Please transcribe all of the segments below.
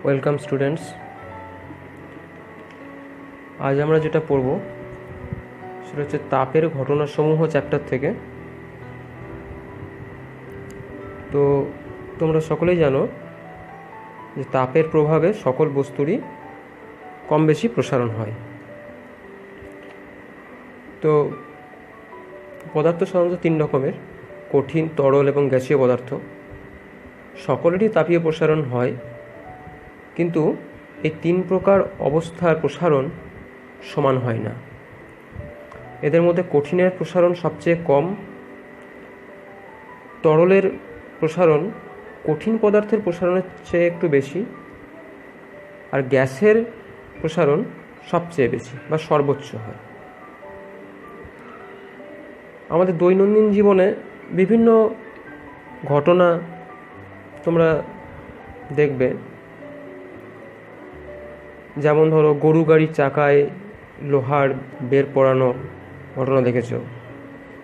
Welcome students. আজ আমরা যেটা পড়ব সেটা হচ্ছে তাপের ঘটনাসমূহ চ্যাপ্টার থেকে। তো তোমরা সকলেই জানো যে তাপের প্রভাবে সকল বস্তুরই কম বেশি প্রসারণ হয়। তো পদার্থ সাধারণত তিন রকমের: কঠিন, তরল এবং গ্যাসীয় পদার্থ। সকলেরই তাপীয় প্রসারণ হয়, কিন্তু এই তিন প্রকার অবস্থার প্রসারণ সমান হয় না। এদের মধ্যে কঠিনের প্রসারণ সবচেয়ে কম, তরলের প্রসারণ কঠিন পদার্থের প্রসারণের চেয়ে একটু বেশি, আর গ্যাসের প্রসারণ সবচেয়ে বেশি বা সর্বোচ্চ হয়। আমাদের দৈনন্দিন জীবনে বিভিন্ন ঘটনা তোমরা দেখবে, যেমন ধরো গরু গাড়ির চাকায় লোহার বের পড়ানো ঘটনা দেখেছ,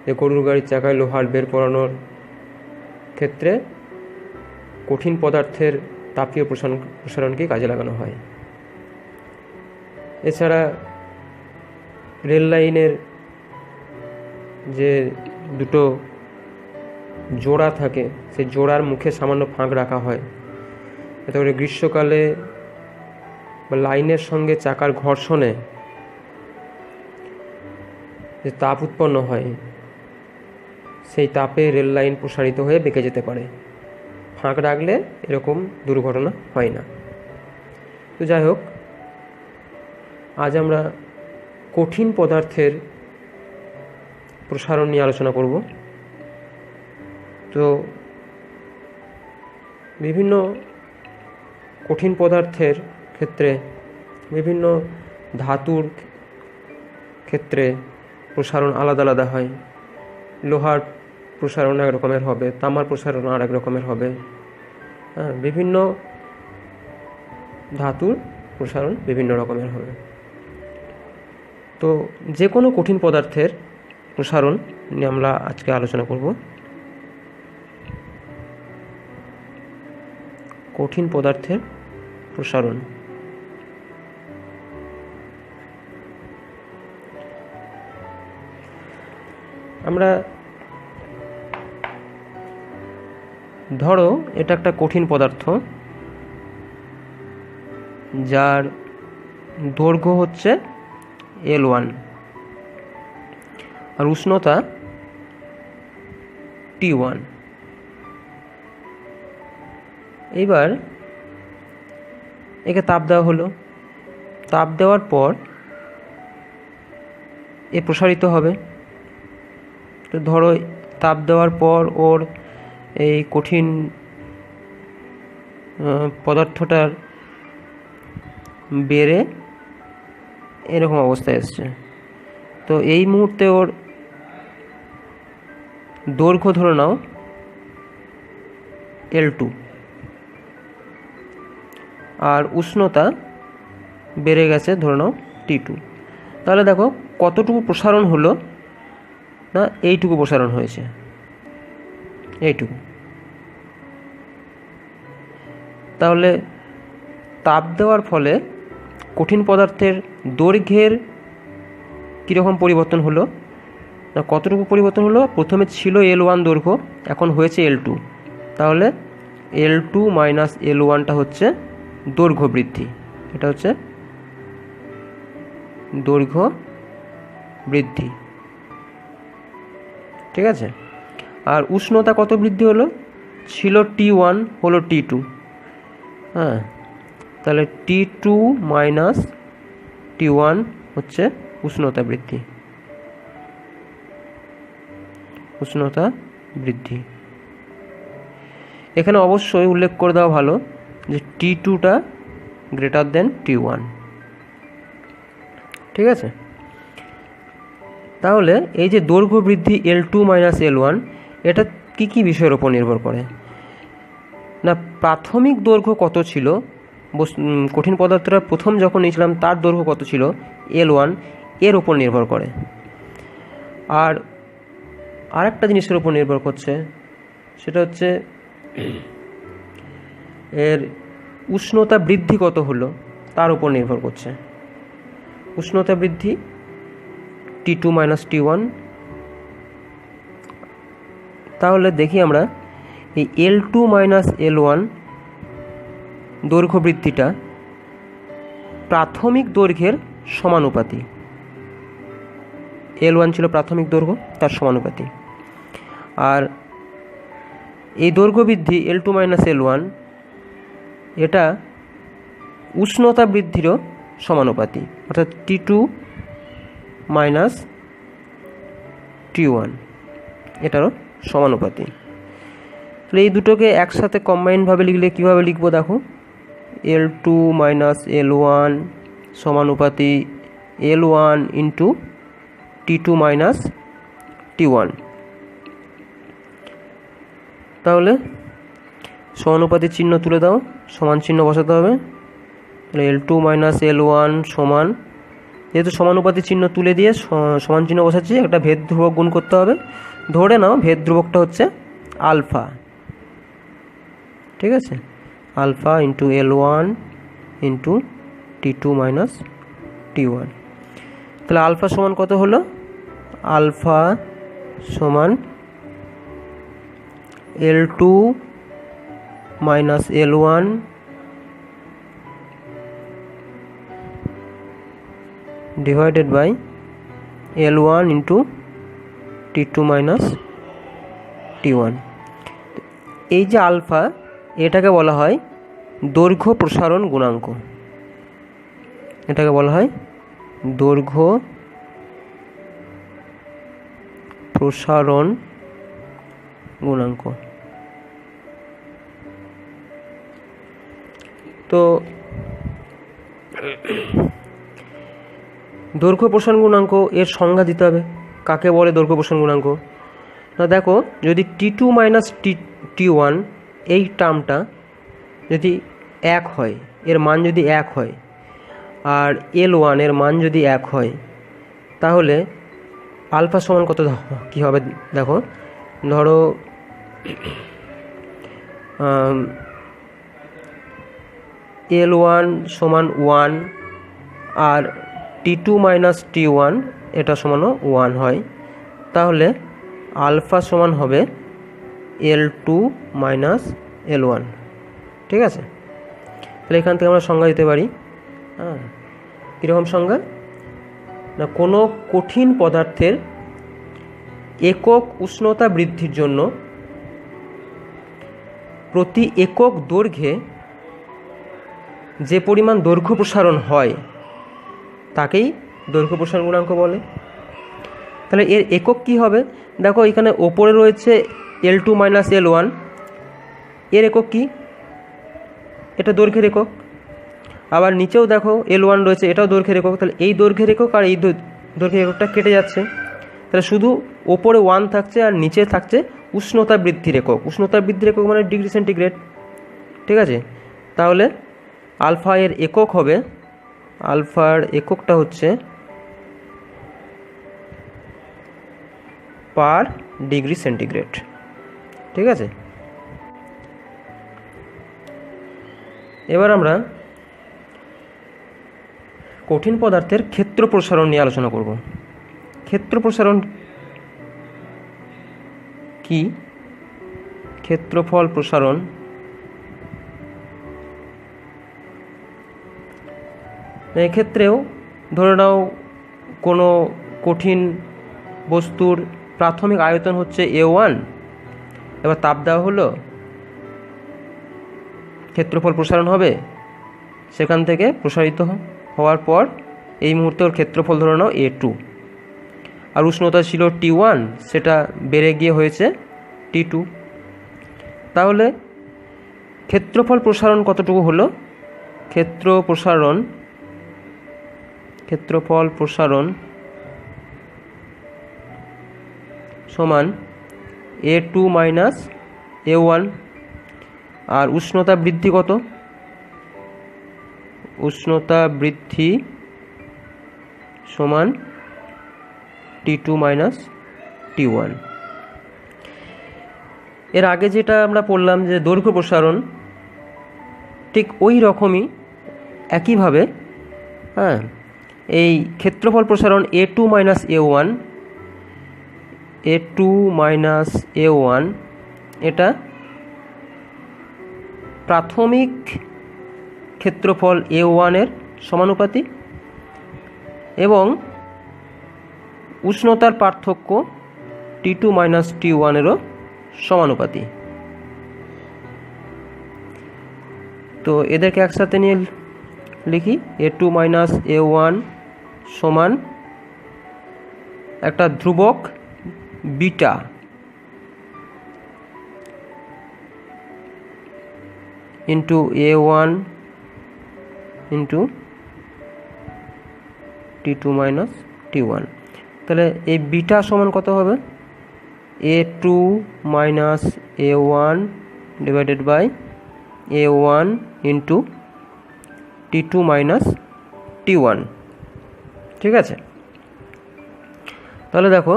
যে গরুর গাড়ির চাকায় লোহার বের পড়ানোর ক্ষেত্রে কঠিন পদার্থের তাপীয় প্রসারণকে কাজে লাগানো হয়। এছাড়া রেল লাইনের যে দুটো জোড়া থাকে, সেই জোড়ার মুখে সামান্য ফাঁক রাখা হয়, এতে করে গ্রীষ্মকালে বা লাইনের সঙ্গে চাকার ঘর্ষণে যে তাপ উৎপন্ন হয়, সেই তাপে রেল লাইন প্রসারিত হয়ে বেঁকে যেতে পারে। ফাঁক রাখলে এরকম দুর্ঘটনা হয় না। তো যাই হোক, আজ আমরা কঠিন পদার্থের প্রসারণ নিয়ে আলোচনা করব। তো বিভিন্ন কঠিন পদার্থের ক্ষেত্রে, বিভিন্ন ধাতুর ক্ষেত্রে প্রসারণ আলাদা আলাদা হয়। লোহার প্রসারণ এক রকমের হবে, তামার প্রসারণ আর এক রকমের হবে। বিভিন্ন ধাতুর প্রসারণ বিভিন্ন রকমের হবে। তো যে কোনো কঠিন পদার্থের প্রসারণ নিয়ে আমরা আজকে আলোচনা করব। কঠিন পদার্থের প্রসারণ। আমরা ধরো এটা একটা কঠিন পদার্থ, যার দৈর্ঘ্য হচ্ছে L1 আর উষ্ণতা T1। এইবার একে তাপ দেওয়া হলো। তাপ দেওয়ার পর এ প্রসারিত হবে। তো ধরো তাপ দেওয়ার পর ওর এই কঠিন পদার্থটার বেড়ে এরকম অবস্থায় এসছে। তো এই মুহূর্তে ওর দৈর্ঘ্য ধরে নাও L2, আর উষ্ণতা বেড়ে গেছে ধরে নাও T2। তাহলে দেখো কতটুকু প্রসারণ হলো, না এইটুকু প্রসারণ হয়েছে, এইটুকু। তাহলে তাপ দেওয়ার ফলে কঠিন পদার্থের দৈর্ঘ্যের কীরকম পরিবর্তন হলো, না কতটুকু পরিবর্তন হলো? প্রথমে ছিল L1 দৈর্ঘ্য, এখন হয়েছে L2। তাহলে L2 মাইনাস L1টা হচ্ছে দৈর্ঘ্য বৃদ্ধি। এটা হচ্ছে দৈর্ঘ্য বৃদ্ধি, ঠিক আছে। আর উষ্ণতা কত বৃদ্ধি হলো? ছিল T1, হলো T2। তাহলে T2 মাইনাস T1 হচ্ছে উষ্ণতা বৃদ্ধি। উষ্ণতা বৃদ্ধি। এখানে অবশ্যই উল্লেখ করে দেওয়া ভালো যে T2টা গ্রেটার দেন T1, ঠিক আছে। তাহলে এই যে দৈর্ঘ্য বৃদ্ধি L2 মাইনাস L1, এটা কি বিষয়ের ওপর নির্ভর করে? না প্রাথমিক দৈর্ঘ্য কত ছিল, কঠিন পদার্থটা প্রথম যখন নিয়েছিলাম তার দৈর্ঘ্য কত ছিল L1, এর ওপর নির্ভর করে। আর আরেকটা জিনিসের ওপর নির্ভর করছে, সেটা হচ্ছে এর উষ্ণতা বৃদ্ধি কত হলো তার উপর নির্ভর করছে। উষ্ণতা বৃদ্ধি T2 - T1। তাহলে দেখি আমরা এই L2 - L1 দৈর্ঘ্য বৃদ্ধিটা প্রাথমিক দৈর্ঘ্যের সমানুপাতি। L1 ছিল প্রাথমিক দৈর্ঘ্য, তার সমানুপাতি। আর এই দৈর্ঘ্য বৃদ্ধি L2 - L1 এটা উষ্ণতা বৃদ্ধিরও সমানুপাতি, অর্থাৎ T2 - T1 এটারও সমানুপাতি। তাহলে এই দুটোকে একসাথে কম্বাইনভাবে লিখলে কীভাবে লিখবো দেখো, L2 - L1 সমানুপাতি L1 into T2 - T1। তাহলে সমানুপাতির চিহ্ন তুলে দাও, সমান চিহ্ন বসাতে হবে। তাহলে L2 - L1 সমান, যেহেতু সমানুপাতির চিহ্ন তুলে দিয়ে সমান চিহ্ন বসাচ্ছি, একটা ভেদ ধ্রুবক গুণ করতে হবে। ধরে নাও ভেদ ধ্রুবকটা হচ্ছে আলফা, ঠিক আছে, alpha into L1 into T2 - T1। তাহলে আলফা সমান কত হলো, আলফা সমান L2 - L1 divided by L1 into T2 - T1। এই যে আলফা, এটাকে বলা হয় দৈর্ঘ্য প্রসারণ গুণাঙ্ক। এটাকে বলা হয় দৈর্ঘ্য প্রসারণ গুণাঙ্ক। তো দৈর্ঘ্য প্রসারণ গুণাঙ্ক এর সংজ্ঞা দিতে হবে, কাকে বলে দৈর্ঘ্য প্রসারণ গুণাঙ্ক। না দেখো, যদি T2 - T1 এই টার্মটা যদি 1 হয়, এর মান যদি 1 হয়, আর L1 এর মান যদি 1 হয়, তাহলে আলফা সমান কত কী হবে দেখো, ধরো L1 সমান 1 আর T2 - T1 এটা সমানও 1 হয়, তাহলে আলফা সমান হবে L2 - L1। ঠিক আছে, তাহলে এখান থেকে আমরা সংজ্ঞা দিতে পারি। হ্যাঁ, কীরকম সংজ্ঞা না, কোনো কঠিন পদার্থের একক উষ্ণতা বৃদ্ধির জন্য প্রতি একক দৈর্ঘ্যে যে পরিমাণ দৈর্ঘ্য প্রসারণ হয় তাকেই দৈর্ঘ্য প্রসারণ গুণাঙ্ক বলে। তাহলে এর একক কি হবে দেখো, এখানে ওপরে রয়েছে L2 - L1, এর একক কি, এটা দৈর্ঘ্যের একক। আবার নিচেও দেখো L1 রয়েছে, এটাও দৈর্ঘ্যের একক। তাহলে এই দৈর্ঘ্যের একক আর এই দৈর্ঘ্যের এককটা কেটে যাচ্ছে, তাহলে শুধু ওপরে 1 থাকছে আর নিচে থাকছে উষ্ণতা বৃদ্ধির একক। উষ্ণতা বৃদ্ধির একক মানে ডিগ্রি সেন্টিগ্রেড। ঠিক আছে, তাহলে আলফা এর একক হবে, আলফার এককটা হচ্ছে পার ডিগ্রি সেন্টিগ্রেড। ঠিক আছে, এবার আমরা কঠিন পদার্থের ক্ষেত্র প্রসারণ নিয়ে আলোচনা করব। ক্ষেত্র প্রসারণ কি, ক্ষেত্রফল প্রসারণ। এক্ষেত্রেও ধরে নাও কোনো কঠিন বস্তুর প্রাথমিক আয়তন হচ্ছে A1, এবার তাপ দেওয়া হলো, ক্ষেত্রফল প্রসারণ হবে, সেখান থেকে প্রসারিত হওয়ার পর এই মুহূর্তে ওর ক্ষেত্রফল ধরে নাও A2, আর উষ্ণতা ছিল T1, সেটা বেড়ে গিয়ে হয়েছে T2। তাহলে ক্ষেত্রফল প্রসারণ কতটুকু হলো, ক্ষেত্রফল প্রসারণ সমান A2 - A1। আর উষ্ণতা বৃদ্ধি কত, উষ্ণতা বৃদ্ধি সমান T2 - T1। এর আগে যেটা আমরা পড়লাম যে দৈর্ঘ্য প্রসারণ, ঠিক ওই রকমই একইভাবে হ্যাঁ এই ক্ষেত্রফল প্রসারণ A2 মাইনাস A1 এটা প্রাথমিক ক্ষেত্রফল A1 এর সমানুপাতিক এবং উষ্ণতার পার্থক্য T2 মাইনাস T1 এরও সমানুপাতিক। তো এদেরকে একসাথে নিয়ে লিখি A2 মাইনাস A1 সমান একটা ধ্রুবক beta into A1 into T2 minus T1। তাহলে এই বিটা সমান কত হবে? A2 minus A1 divided by A1 into T2 minus T1। ঠিক আছে, তাহলে দেখো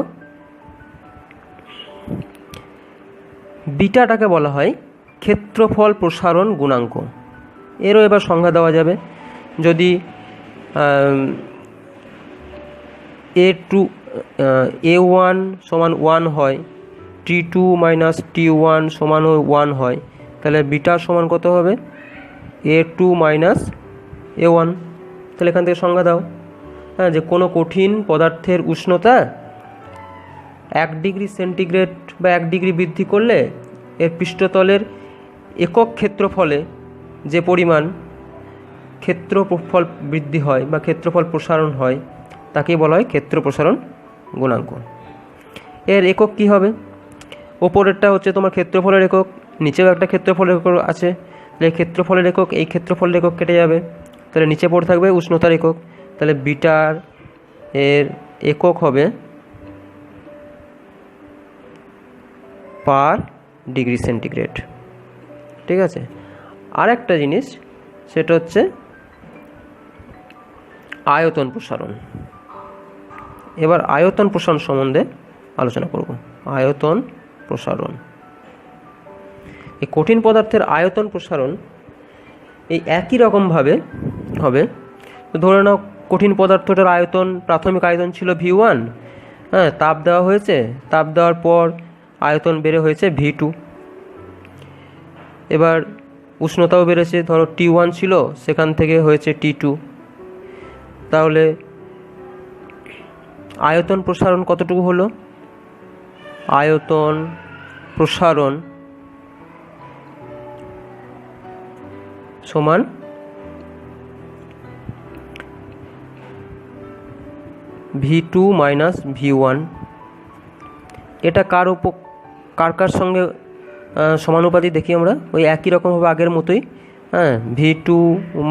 বিটাটাকে বলা হয় ক্ষেত্রফল প্রসারণ গুণাঙ্ক। এরও এবার সংজ্ঞা দেওয়া যাবে। যদি A1 সমান 1 হয়, T2 মাইনাস T1 সমান 1 হয়, তাহলে বিটা সমান কত হবে? A2 minus A1। তাহলে এখান থেকে সংজ্ঞা দাও। হ্যাঁ, যে কোনো কঠিন পদার্থের উষ্ণতা 1 ডিগ্রি সেন্টিগ্রেড বা 1 ডিগ্রি বৃদ্ধি করলে এর পৃষ্ঠতলের একক ক্ষেত্রফলে যে পরিমাণ ক্ষেত্রফল বৃদ্ধি হয় বা ক্ষেত্রফল প্রসারণ হয় তাকেই বলা হয় ক্ষেত্র প্রসারণ গুণাঙ্ক। এর একক কি হবে? ওপরেরটা হচ্ছে তোমার ক্ষেত্রফলের একক, নিচেও একটা ক্ষেত্রফলের একক আছে। তাহলে ক্ষেত্রফলের একক, এই ক্ষেত্রফলের একক কেটে যাবে, তাহলে নিচে পড়ে থাকবে উষ্ণতার একক। তাহলে বিটার এর একক হবে পার ডিগ্রি সেন্টিগ্রেড। ঠিক আছে, আর একটা জিনিস সেটা হচ্ছে আয়তন প্রসারণ। এবার আয়তন প্রসারণ সম্বন্ধে আলোচনা করব। আয়তন প্রসারণ, এই কঠিন পদার্থের আয়তন প্রসারণ এই একই রকমভাবে হবে। ধরে নাও কঠিন পদার্থটার আয়তন, প্রাথমিক আয়তন ছিল V1, হ্যাঁ, তাপ দেওয়া হয়েছে, তাপ দেওয়ার পর আয়তন বেড়ে হয়েছে V2। এবার উষ্ণতাও বেড়েছে, ধরো T1 ছিল, সেখান থেকে হয়েছে T2। তাহলে আয়তন প্রসারণ কতটুকু হলো? আয়তন প্রসারণ সমান V2 মাইনাস V1। এটা কার কার সঙ্গে সমানুপাতিক দেখি আমরা? ওই একই রকমভাবে আগের মতোই। হ্যাঁ, V2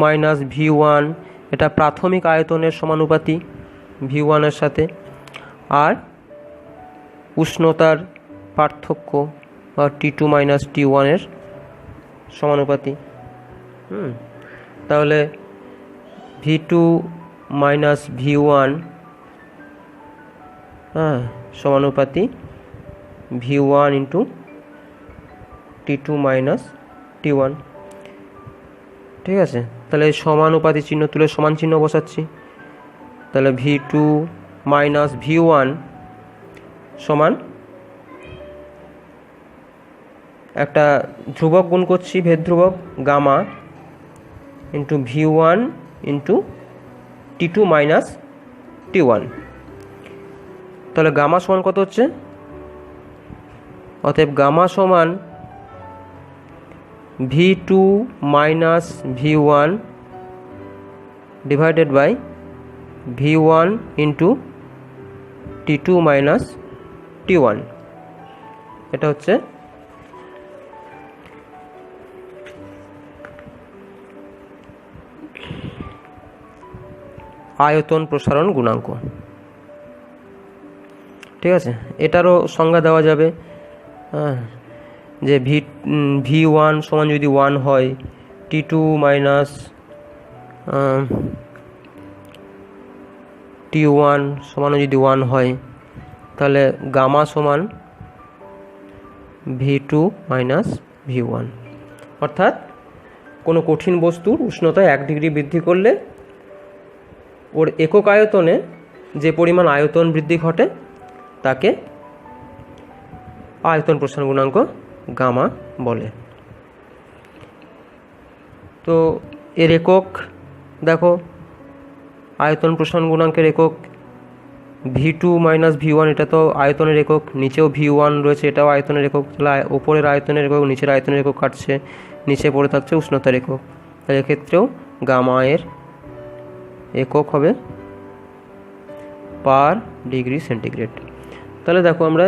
মাইনাস V1 এটা প্রাথমিক আয়তনের সমানুপাতিক V1 এর সাথে, আর উষ্ণতার পার্থক্য বা T2 মাইনাস T1 এর সমানুপাতিক। তাহলে V2 মাইনাস V1 সমানুপাতিক V1 into T2 minus T1। ঠিক আছে, তাহলে সমানুপাতিক চিহ্ন তুলে সমান চিহ্ন বসাচ্ছি। তাহলে V2 মাইনাস V1 সমান একটা ধ্রুবক গুণ করছি, ভেদ ধ্রুবক gamma into V1 into T2 minus T1। তাহলে গামা সমান কত হচ্ছে? অতএব গামা সমান V2 minus V1 divided by V1 into T2 minus T1। এটা হচ্ছে আয়তন প্রসারণ গুণাঙ্ক। ঠিক আছে, এটারও সংজ্ঞা দেওয়া যাবে। যে V1 সমান যদি 1 হয়, T2 মাইনাস T1 সমানও যদি 1 হয়, তাহলে গামা সমান V2 মাইনাস V1। অর্থাৎ কোনো কঠিন বস্তুর উষ্ণতা 1 ডিগ্রি বৃদ্ধি করলে ওর একক আয়তনে যে পরিমাণ আয়তন বৃদ্ধি ঘটে তাকে আয়তন প্রসারণ গুণাঙ্ক গামা বলে। তো এর একক দেখো, আয়তন প্রসারণ গুণাঙ্কের একক V2 - V1, এটা তো আয়তনের একক। নিচেও V1 রয়েছে, এটাও আয়তনের একক। তাহলে ওপরের আয়তনের একক নিচের আয়তনের একক কাটছে, নিচে পড়ে থাকছে উষ্ণতার একক। তাহলে এক্ষেত্রেও গামা এর একক হবে পার ডিগ্রি সেন্টিগ্রেড। তাহলে দেখো আমরা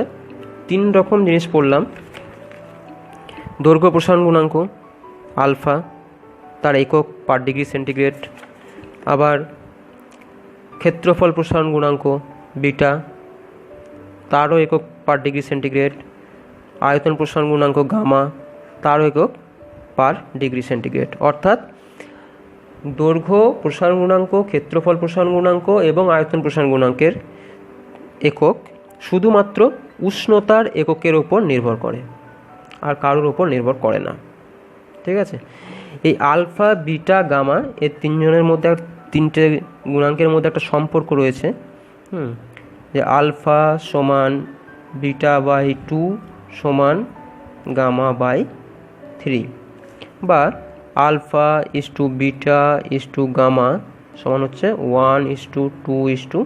3 রকম জিনিস পড়লাম। দৈর্ঘ্য প্রসারণ গুণাঙ্ক আলফা, তার একক পার ডিগ্রি সেন্টিগ্রেড। আবার ক্ষেত্রফল প্রসারণ গুণাঙ্ক বিটা, তারও একক পার ডিগ্রি সেন্টিগ্রেড। আয়তন প্রসারণ গুণাঙ্ক গামা, তারও একক পার ডিগ্রি সেন্টিগ্রেড। অর্থাৎ দৈর্ঘ্য প্রসারণ গুণাঙ্ক, ক্ষেত্রফল প্রসারণ গুণাঙ্ক এবং আয়তন প্রসারণ গুণাঙ্কের একক শুধুমাত্র উষ্ণতার এককের ওপর নির্ভর করে, আর কারোর ওপর নির্ভর করে না। ঠিক আছে, এই আলফা বিটা গামা এই তিনজনের মধ্যে, 3টে গুণাঙ্কের মধ্যে একটা সম্পর্ক রয়েছে, যে আলফা সমান β/2 সমান γ/3, বা আলফা ইসটু বিটা ইসটু গামা সমান হচ্ছে 1:2:3।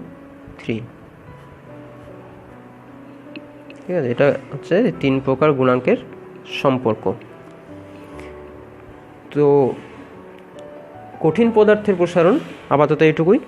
ঠিক আছে, এটা হচ্ছে 3 প্রকার গুণাঙ্কের সম্পর্ক। তো কঠিন পদার্থের প্রসারণ আপাতত এইটুকুই।